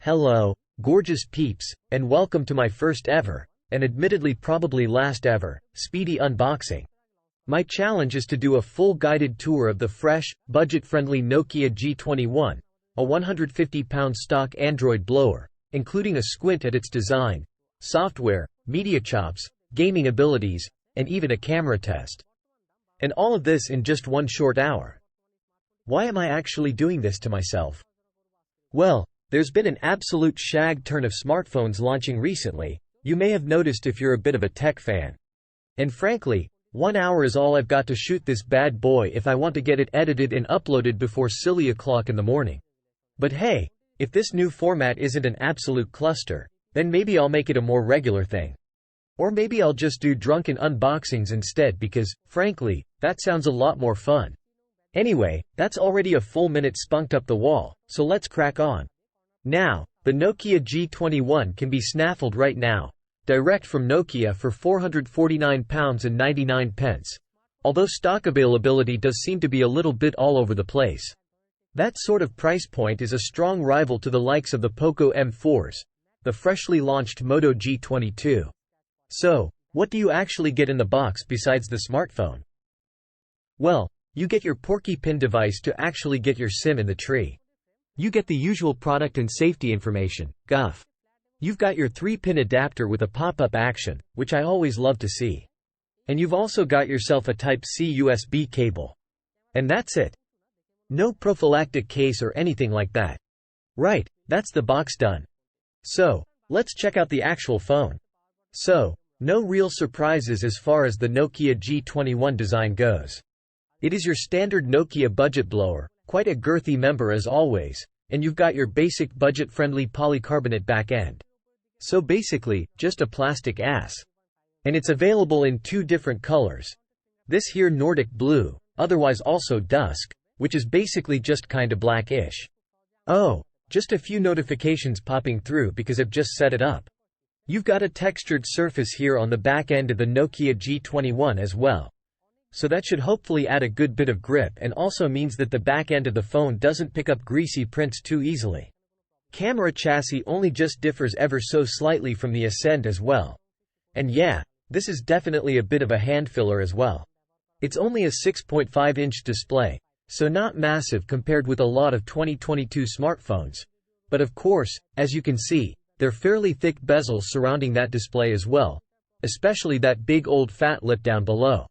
Hello, gorgeous peeps, and welcome to my first ever, and admittedly probably last ever, speedy unboxing. My challenge is to do a full guided tour of the fresh, budget-friendly Nokia G21, a 150-pound stock Android blower, including a squint at its design, software, media chops, gaming abilities, and even a camera test. And all of this in just one short hour. Why am I actually doing this to myself? Well, there's been an absolute shag turn of smartphones launching recently, you may have noticed if you're a bit of a tech fan. And frankly, 1 hour is all I've got to shoot this bad boy if I want to get it edited and uploaded before silly o'clock in the morning. But hey, if this new format isn't an absolute cluster, then maybe I'll make it a more regular thing. Or maybe I'll just do drunken unboxings instead because, frankly, that sounds a lot more fun. Anyway, that's already a full minute spunked up the wall, so let's crack on. Now, the Nokia G21 can be snaffled right now, direct from Nokia for £449.99, although stock availability does seem to be a little bit all over the place. That sort of price point is a strong rival to the likes of the Poco M4s, the freshly launched Moto G22. So, what do you actually get in the box besides the smartphone? Well, you get your porky pin device to actually get your SIM in the tree. You get the usual product and safety information, guff. You've got your 3-pin adapter with a pop-up action, which I always love to see. And you've also got yourself a Type-C USB cable. And that's it. No prophylactic case or anything like that. Right, that's the box done. So, let's check out the actual phone. So, no real surprises as far as the Nokia G21 design goes. It is your standard Nokia budget blower, quite a girthy member as always, and you've got your basic budget-friendly polycarbonate back end. So basically, just a plastic ass. And it's available in 2 different colors. This here Nordic blue, otherwise also dusk, which is basically just kinda blackish. Oh, just a few notifications popping through because I've just set it up. You've got a textured surface here on the back end of the Nokia G21 as well. So that should hopefully add a good bit of grip and also means that the back end of the phone doesn't pick up greasy prints too easily. Camera chassis only just differs ever so slightly from the Ascend as well. And yeah, this is definitely a bit of a hand filler as well. It's only a 6.5-inch display, so not massive compared with a lot of 2022 smartphones. But of course, as you can see, they're fairly thick bezels surrounding that display as well, especially that big old fat lip down below.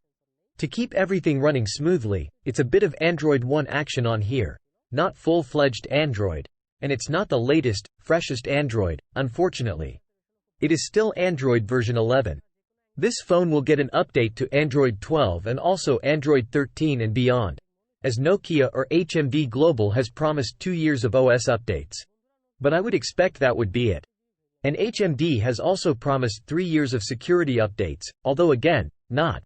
To keep everything running smoothly, it's a bit of Android One action on here, not full-fledged Android, and it's not the latest, freshest Android, unfortunately. It is still Android version 11. This phone will get an update to Android 12 and also Android 13 and beyond, as Nokia or HMD Global has promised 2 years of OS updates. But I would expect that would be it. And HMD has also promised 3 years of security updates, although again, not